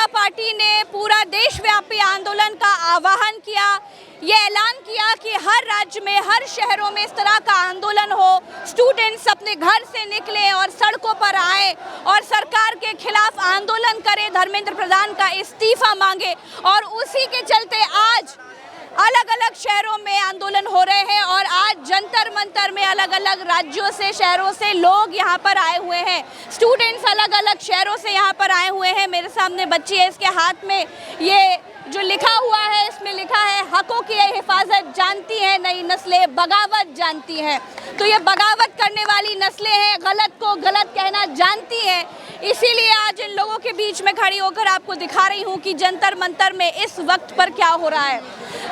जनता party ने पूरा देशव्यापी आंदोलन का आह्वान किया। ये ऐलान किया कि हर राज्य में, हर शहरों में इस तरह का आंदोलन हो, स्टूडेंट्स अपने घर से निकलें और सड़कों पर आए और सरकार के खिलाफ आंदोलन करें, धर्मेंद्र प्रधान का इस्तीफा मांगे। और उसी के चलते आज अलग अलग शहरों में आंदोलन हो रहे हैं और आज जंतर मंतर में अलग अलग राज्यों से, शहरों से लोग यहाँ पर आए हुए हैं। स्टूडेंट्स अलग अलग शहरों से यहाँ पर आए हुए हैं। मेरे सामने बच्ची है, इसके हाथ में ये जो लिखा हुआ है, इसमें लिखा है हकों की हिफाजत जानती है नई नस्लें, बगावत जानती हैं। तो ये बगावत करने वाली नस्लें हैं, गलत को गलत कहना जानती हैं। इसीलिए आज इन लोगों के बीच में खड़ी होकर आपको दिखा रही हूँ कि जंतर मंतर में इस वक्त पर क्या हो रहा है।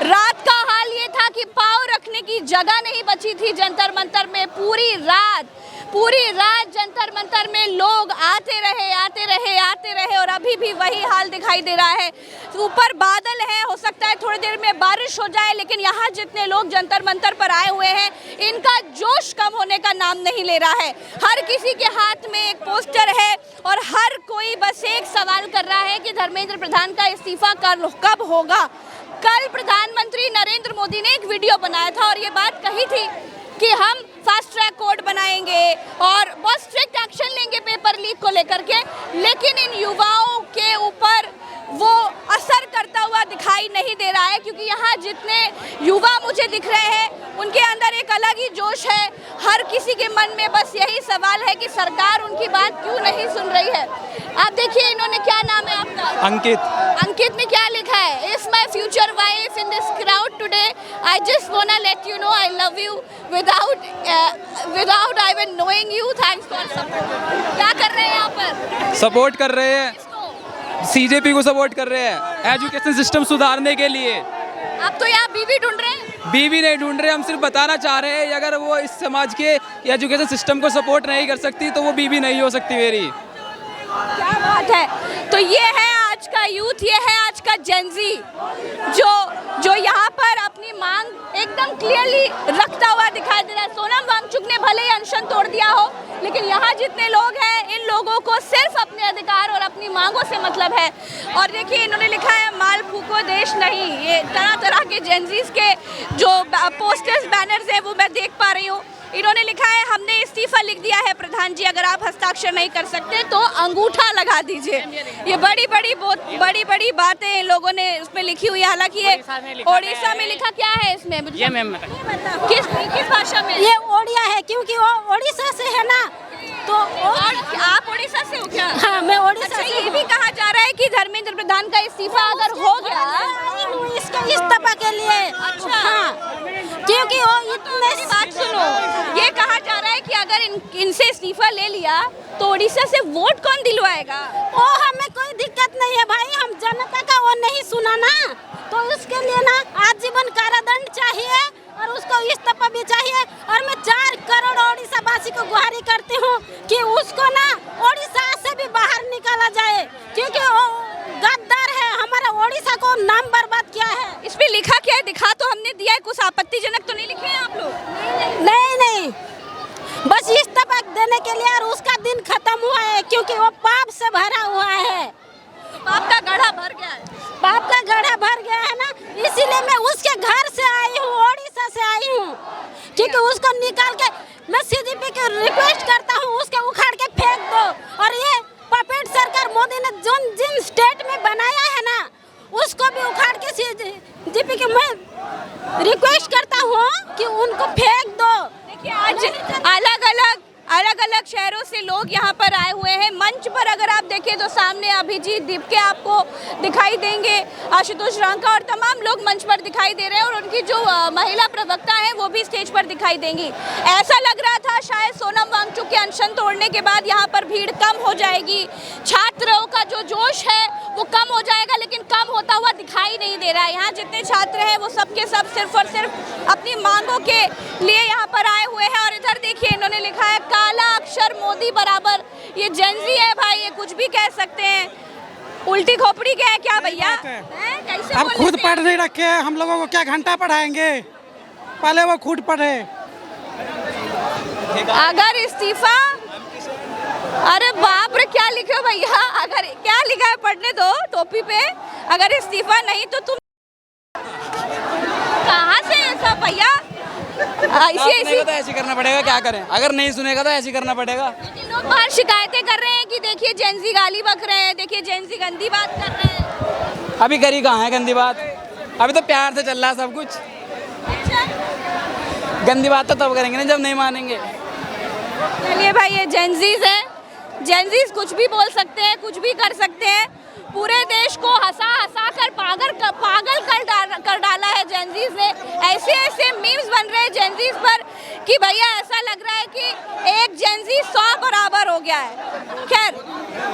रात का हाल ये था कि पाँव रखने की जगह नहीं बची थी जंतर मंतर में। पूरी रात जंतर मंतर में लोग आते रहे और अभी भी वही हाल दिखाई दे रहा है। ऊपर बादल है, हो सकता है थोड़ी देर में बारिश हो जाए, लेकिन यहाँ जितने लोग जंतर मंतर पर आए हुए हैं, इनका जोश कम होने का नाम नहीं ले रहा है। हर किसी के हाथ में एक पोस्टर है और हर कोई बस एक सवाल कर रहा है कि धर्मेंद्र प्रधान का इस्तीफा कब होगा। कल प्रधानमंत्री नरेंद्र मोदी ने एक वीडियो बनाया था और ये बात कही थी कि हम फास्ट ट्रैक कोर्ट बनाएंगे और बहुत स्ट्रिक्ट एक्शन लेंगे पेपर लीक को लेकर के, लेकिन इन युवाओं के ऊपर वो असर करता हुआ दिखाई नहीं दे रहा है। क्योंकि यहाँ जितने युवा मुझे दिख रहे हैं, उनके अंदर एक अलग ही जोश है। हर किसी के मन में बस यही सवाल है कि सरकार उनकी बात क्यों नहीं सुन रही है। आप देखिए, इन्होंने, क्या नाम है आपका? अंकित ने क्या लिखा है? Is my future wife in this crowd today, I just वांना let you know I love you without even knowing you, thanks for support. क्या कर रहे हैं यहाँ पर? सपोर्ट कर रहे हैं, सीजेपी को सपोर्ट कर रहे हैं एजुकेशन सिस्टम सुधारने के लिए। आप तो यहाँ बीवी ढूंढ रहे हैं? बीवी नहीं ढूंढ रहे, हम सिर्फ बताना चाह रहे हैं अगर वो इस समाज के एजुकेशन सिस्टम को सपोर्ट नहीं कर सकती तो वो बीवी नहीं हो सकती मेरी। क्या बात है। तो ये है आज का यूथ, ये है आज का जेनजी जो यहाँ पर अपनी मांग एकदम क्लियरली रखता हुआ दिखाई दे रहा है। सोनम वांगचुक ने भले ही अनशन तोड़ दिया हो, लेकिन यहाँ जितने लोग हैं, इन लोगों को सिर्फ अपने अधिकार और अपनी मांगों से मतलब है। और देखिए, इन्होंने लिखा है माल फूको देश नहीं। ये तरह तरह के जेनजीज के जो पोस्टर्स, बैनर्स हैं, वो मैं देख पा रही हूँ। इन्होंने लिखा है हमने इस्तीफा लिख दिया है प्रधान जी, अगर आप हस्ताक्षर नहीं कर सकते तो अंगूठा लगा दीजिए। ये बड़ी बड़ी बातें इन लोगों ने उसमें लिखी हुई है। हालांकि ये ओडिशा में लिखा, क्या है इसमें? ये मैम किस भाषा में? ये ओडिया है, क्योंकि वो ओडिशा से है ना। तो आप ओडिशा से हो क्या? हाँ, मैं ओडिशा से। से ये भी कहा जा रहा है कि धर्मेंद्र प्रधान का इस्तीफा अगर हो गया, इसका इस्तीफा के लिए। अच्छा। हाँ, क्योंकि वो इतने, बात सुनो, ये कहा जा रहा है कि अगर इनसे इस्तीफा ले लिया तो ओडिशा से वोट कौन दिलवाएगा? वो हमें कोई दिक्कत नहीं है भाई, हम जनता का वो नहीं सुना ना, तो उसके लिए ना आजीवन कारादंड चाहिए और उसको इस्तीफा भी चाहिए। और मैं 4 करोड़ ओडिशा वासी को गुहारी करती हूँ कि उसको ना ओडिशा से भी बाहर निकाला जाए, क्योंकि वो गद्दार है, हमारा ओडिशा को नाम बर्बाद किया है। इस पे लिखा क्या है? दिखा तो हमने दिया है, कुछ आपत्तिजनक तो नहीं लिखे हैं आप लोग? नहीं, बस इस्तीफा देने के लिए, और उसका दिन खत्म हुआ है क्योंकि वो पाप से भरा हुआ है। पाप का गड्ढा भर गया है। पाप का गड्ढा भर गया है ना, इसीलिए मैं उसके घर से आई हूँ, ओडिशा से आई हूँ, क्योंकि उसको निकाल के मैं सीजीपी को रिक्वेस्ट करता हूँ उसके उखाड़ के फेंक दो। और ये पपेट सरकार मोदी ने जिन स्टेट में बनाया है ना, उसको भी उखाड़ के सीजीपी को मैं रिक्वेस्ट करता हूँ कि उनको फेंक दो। देखिए, आज अलग अलग शहरों से लोग यहाँ पर आए हुए हैं। मंच पर अगर आप देखें तो सामने अभिजीत दीपके आपको दिखाई देंगे, आशुतोष रांका और तमाम लोग मंच पर दिखाई दे रहे हैं और उनकी जो महिला प्रवक्ता है वो भी स्टेज पर दिखाई देंगी। ऐसा लग रहा था शायद सोनम वांगचुक के अनशन तोड़ने के बाद यहाँ पर भीड़ कम हो जाएगी, छात्रों का जो जोश है वो कम हो जाएगा, लेकिन कम होता हुआ दिखाई नहीं दे रहा है। यहाँ जितने छात्र हैं वो सबके सब सिर्फ और सिर्फ अपनी मांगों के लिए यहाँ पर आए हुए हैं। और इधर देखिए, इन्होंने लिखा है काला अक्षर मोदी बराबर। ये जेनजी है भाई, ये कुछ भी कह सकते हैं। उल्टी खोपड़ी क्या है क्या भैया? कैसे अब खुद पढ़ नहीं रखे, हम लोगों को क्या घंटा पढ़ाएंगे? पहले वो खुद पढ़े। अरे बाप रे, क्या लिखे हो भैया? अगर क्या लिखा है पढ़ने दो टोपी पे। अगर इस्तीफा नहीं तो तुम कहाँ से ऐसा भैया? सुनेगा तो ऐसे करना पड़ेगा, क्या करें? अगर नहीं सुनेगा तो ऐसे करना पड़ेगा। लोग बाहर शिकायतें कर रहे हैं कि देखिए जेंजी गाली बक रहे हैं, देखिए जेंजी गंदी बात कर रहे हैं। अभी करी कहाँ है गंदी बात? अभी तो प्यार से चल रहा है सब कुछ। गंदी बात तो तब करेंगे ना जब नहीं मानेंगे। चलिए भाई, ये जेंजीज हैं। जेंजीज कुछ भी बोल सकते हैं, कुछ भी कर सकते हैं। पूरे देश को हंसा हंसा कर पागल कर डाला है जेंजीज ने। ऐसे ऐसे मीम्स बन रहे हैं जेंजीज पर कि भैया ऐसा लग रहा है कि एक जेंजी 100 बराबर हो गया है। खैर,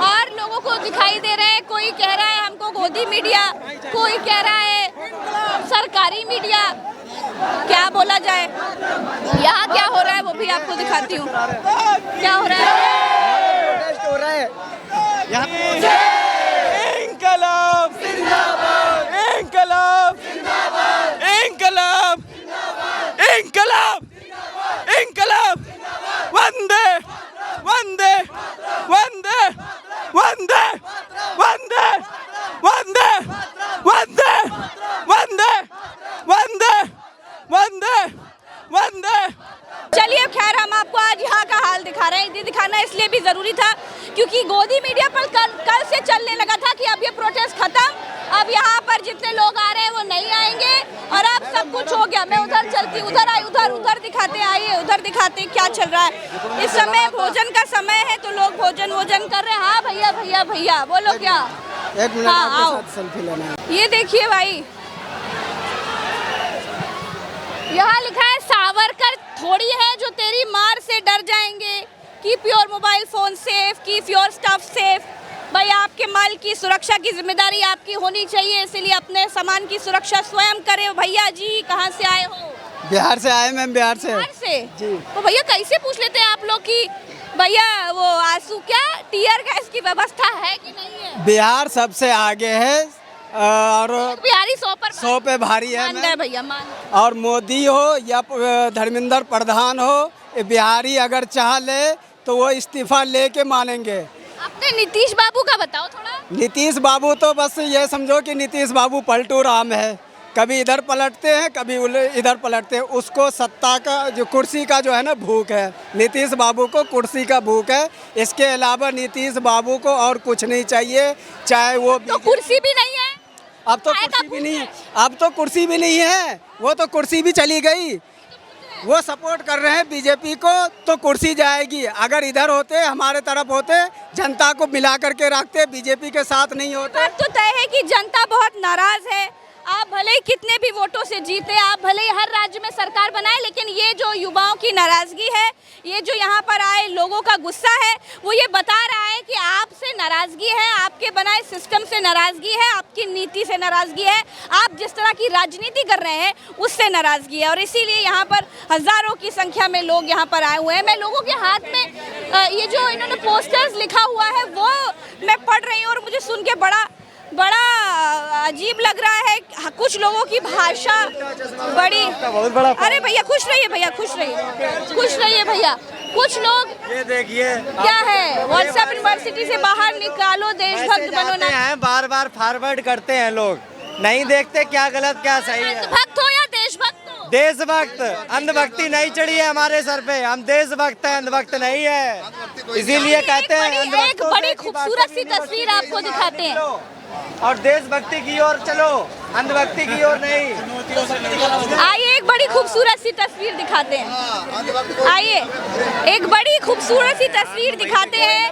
और लोगों को दिखाई दे रहे हैं, कोई कह रहा है हमको गोदी मीडिया, कोई कह रहा है सरकारी मीडिया। क्या बोला जाए? यहाँ क्या हो रहा है वो भी आपको दिखाती हूँ। क्या हो रहा है? इंकलाब जिंदाबाद, इंकलाब जिंदाबाद, इंकलाब, इंकलाब, इंकलाब, वंदे वंदे वंदे वंदे वंदे वंदे वंदे वंदे वंदे वंदे वंदे। चलिए, खैर हम आपको आज यहाँ का हाल दिखा रहे हैं। ये दिखाना इसलिए भी ज़रूरी था क्योंकि गोदी मीडिया पर कल से चलने लगा था कि अब ये प्रोटेस्ट खत्म, अब यहाँ पर जितने लोग आ रहे हैं वो नहीं आएंगे और अब सब कुछ हो गया। मैं उधर चलती, उधर दिखाते, आइए उधर दिखाते क्या चल रहा है। इस समय भोजन का समय है तो लोग भोजन कर रहे हैं। हाँ भैया भैया भैया बोलो क्या? हाँ आओ, ये देखिए भाई, यहाँ लिखा है सावरकर थोड़ी है जो तेरी मार से डर जाएंगे। Keep your mobile phone safe, keep your stuff safe. भाई, आपके माल की सुरक्षा की जिम्मेदारी आपकी होनी चाहिए, इसलिए अपने सामान की सुरक्षा स्वयं करें। भैया जी कहाँ से आए हो? बिहार से आए मैम, बिहार से जी। तो भैया कैसे पूछ लेते हैं आप लोग कि भैया वो आंसू क्या टीयर गैस की व्यवस्था है कि नहीं है? बिहार सबसे आगे है और बिहारी 100 पे भारी है मैम। भैया मान, और मोदी हो या धर्मेंद्र प्रधान हो, बिहारी अगर चाह ले तो वो इस्तीफा लेके मानेंगे। अपने नीतीश बाबू का बताओ थोड़ा। नीतीश बाबू तो बस ये समझो कि नीतीश बाबू पलटू राम है, कभी इधर पलटते हैं कभी इधर पलटते हैं। उसको सत्ता का जो कुर्सी का जो है ना भूख है, नीतीश बाबू को कुर्सी का भूख है। इसके अलावा नीतीश बाबू को और कुछ नहीं चाहिए, चाहे वो तो कुर्सी भी नहीं है। अब तो कुर्सी भी नहीं है, अब तो कुर्सी भी नहीं है, वो तो कुर्सी भी चली गई। वो सपोर्ट कर रहे हैं बीजेपी को तो कुर्सी जाएगी। अगर इधर होते, हमारे तरफ होते, जनता को मिला करके रखते, बीजेपी के साथ नहीं होते। तो तय है कि जनता बहुत नाराज है। आप भले ही कितने भी वोटों से जीते, आप भले ही हर राज्य में सरकार बनाए, लेकिन ये जो युवाओं की नाराजगी है, ये जो यहाँ पर आए लोगों का गुस्सा है, वो ये बता रहा है कि आपसे नाराजगी है, आपके बनाए सिस्टम से नाराजगी है, आपकी नीति से नाराजगी है, आप जिस तरह की राजनीति कर रहे हैं उससे नाराजगी है। और इसीलिए यहाँ पर हजारों की संख्या में लोग यहाँ पर आए हुए हैं। मैं लोगों के हाथ में ये जो इन्होंने पोस्टर्स लिखा हुआ है वो मैं पढ़ रही हूँ और मुझे सुन के बड़ा अजीब लग रहा है। कुछ लोगों की भाषा बड़ी, अरे भैया खुश रहिए, भैया खुश रहिए भैया। कुछ लोग ये देखिए क्या है, व्हाट्सएप यूनिवर्सिटी से बाहर निकालो, देशभक्त बनो ना हैं, बार बार फॉरवर्ड करते हैं लोग, नहीं देखते क्या गलत क्या सही है। भक्त हो या देशभक्त हो? देशभक्त, अंधभक्ति नहीं चढ़ी है हमारे सर पे, हम देशभक्त हैं, अंधभक्त नहीं है, इसीलिए कहते हैं। एक बड़ी खूबसूरत सी तस्वीर आपको दिखाते हैं और देशभक्ति की ओर चलो, अंधभक्ति की ओर नहीं। आइए एक बड़ी खूबसूरत सी तस्वीर दिखाते हैं। आइए एक बड़ी खूबसूरत सी तस्वीर दिखाते हैं।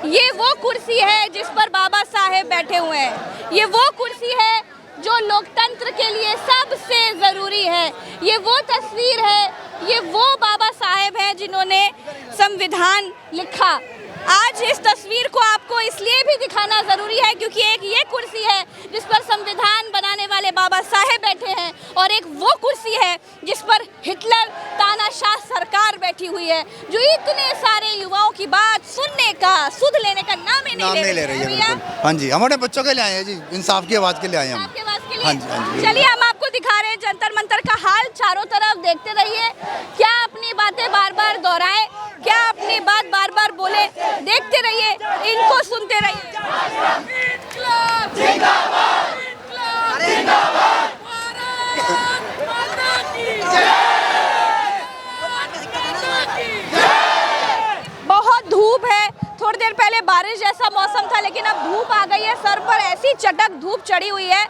ये वो कुर्सी है जिस पर बाबा साहेब बैठे हुए हैं। ये वो कुर्सी है जो लोकतंत्र के लिए सबसे ज़रूरी है। ये वो तस्वीर है, ये वो बाबा साहेब हैं जिन्होंने संविधान लिखा। आज इस तस्वीर को आपको इसलिए भी दिखाना ज़रूरी है क्योंकि एक ये कुर्सी है जिस पर संविधान बनाने वाले बाबा साहेब बैठे हैं और एक वो कुर्सी है जिस पर हिटलर तानाशाह सरकार बैठी हुई है, जो इतने सारे युवाओं की बात सुनने का, सुध लेने का नाम ही नहीं ले रही है। भैया हाँ जी, हमारे बच्चों के लिए आए हैं जी, इंसाफ की आवाज़ के लिए आए हैं हम। आपके आवाज़ के लिए? हाँ जी, हाँ जी। चलिए हम आपको दिखा रहे हैं जंतर मंतर का हाल। चारों तरफ देखते रहिए, क्या अपनी बातें बार बार दोहराएं, क्या अपनी बात बार बार बोले, देखते देर पहले बारिश जैसा मौसम था, लेकिन अब धूप आ गई है। सर पर ऐसी चटक धूप चढ़ी हुई है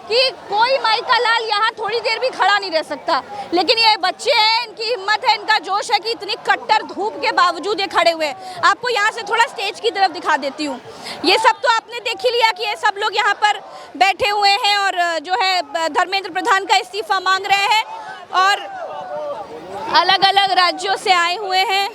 कि कोई माई का लाल यहाँ थोड़ी देर भी खड़ा नहीं रह सकता। लेकिन ये बच्चे हैं, इनकी हिम्मत है, इनका जोश है कि इतनी कट्टर धूप के बावजूद ये खड़े हुए हैं। आपको यहाँ से थोड़ा स्टेज की तरफ दिखा देती हूँ। ये सब तो आपने देख ही लिया कि ये सब लोग यहाँ पर बैठे हुए हैं और जो है धर्मेंद्र प्रधान का इस्तीफा मांग रहे हैं और अलग अलग राज्यों से आए हुए हैं।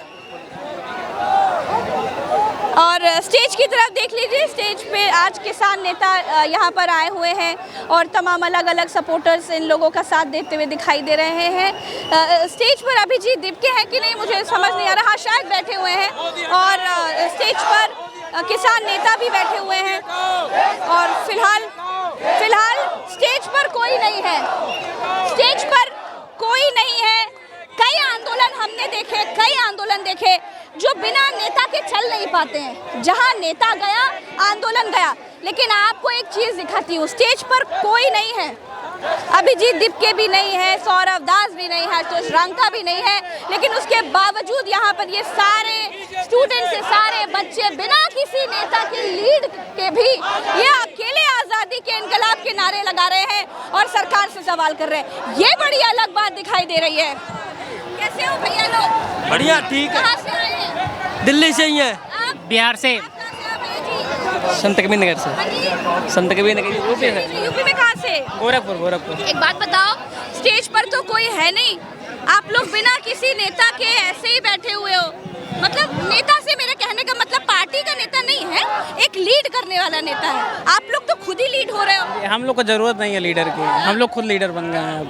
और स्टेज की तरफ देख लीजिए, स्टेज पे आज किसान नेता यहाँ पर आए हुए हैं और तमाम अलग अलग सपोर्टर्स इन लोगों का साथ देते हुए दिखाई दे रहे हैं। स्टेज पर अभिजीत दीपके हैं कि नहीं मुझे समझ नहीं आ रहा, शायद बैठे हुए हैं। और स्टेज पर किसान नेता भी बैठे हुए हैं और फिलहाल स्टेज पर कोई नहीं है, स्टेज पर कोई नहीं है। कई आंदोलन देखे जो बिना नेता के चल नहीं पाते हैं। जहां नेता गया आंदोलन गया। लेकिन आपको एक चीज दिखाती हूँ, स्टेज पर कोई नहीं है। अभिजीत दीपके भी नहीं है, सौरव दास भी नहीं है, आशुतोष रांका भी नहीं है। लेकिन उसके बावजूद यहाँ पर ये सारे स्टूडेंट्स, सारे बच्चे बिना किसी नेता की लीड के भी ये अकेले आज़ादी के इनकलाब के नारे लगा रहे हैं और सरकार से सवाल कर रहे हैं। ये बड़ी अलग बात दिखाई दे रही है। कैसे हो भैया लोग? बढ़िया, ठीक है। कहाँ से आए हैं? दिल्ली से ही है। आप बिहार से, आप कहाँ से आए भैया जी? संत कबीर नगर से। हाँ जी? संत कबीर नगर यूपी से। यूपी में कहाँ से? गोरखपुर। एक बात बताओ, स्टेज पर तो कोई है नहीं, आप लोग बिना किसी नेता के ऐसे ही बैठे हुए हो। मतलब नेता से मेरे कहने का मतलब पार्टी का नेता नहीं है, एक लीड करने वाला नेता है। आप लोग तो खुद ही लीड हो रहे हो। हम लोग को जरूरत नहीं है लीडर की, हम लोग खुद लीडर बन गए हैं अब।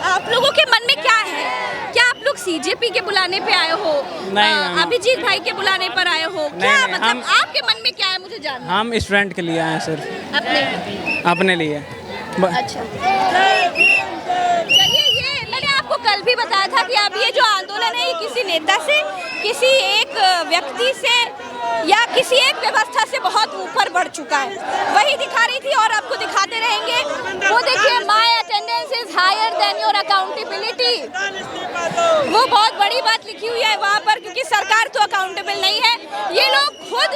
आप लोगों के मन में क्या है? क्या आप लोग सीजेपी के बुलाने पे आए हो? नहीं, अभिजीत भाई के बुलाने पर आए हो? क्या नहीं, मतलब आपके मन में क्या है मुझे जानना। हम स्टूडेंट के लिए आए सिर्फ, अपने लिए। अच्छा, चलिए, ये मैंने आपको कल भी बताया था कि अब ये जो आंदोलन है ये किसी नेता से, किसी एक व्यक्ति से या किसी एक व्यवस्था से बहुत ऊपर बढ़ चुका है। वही दिखा रही थी और आपको दिखाते रहेंगे। वो देखिए, my attendance is higher than your accountability. वो बहुत बड़ी बात लिखी हुई है वहाँ पर, क्योंकि सरकार तो अकाउंटेबल नहीं है। ये लोग खुद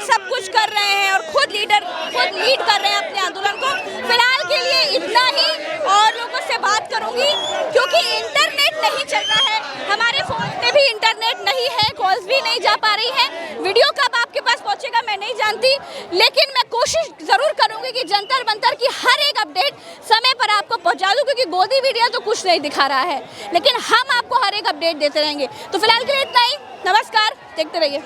सब कुछ कर रहे हैं और खुद लीड कर रहे हैं अपने आंदोलन को। फिलहाल के लिए इतना ही, और लोगों से बात करूंगी क्योंकि इंटरनेट नहीं चल रहा है, हमारे फोन पे भी इंटरनेट नहीं है, कॉल्स भी नहीं जा पा रही है। वीडियो कब आपके पास पहुंचेगा मैं नहीं जानती, लेकिन मैं कोशिश जरूर करूंगी कि जंतर मंतर की हर एक अपडेट समय पर आपको पहुंचा दूं, क्योंकि गोदी मीडिया तो कुछ नहीं दिखा रहा है, लेकिन हम आपको हर एक अपडेट देते रहेंगे। तो फिलहाल के लिए इतना ही, नमस्कार, देखते रहिए।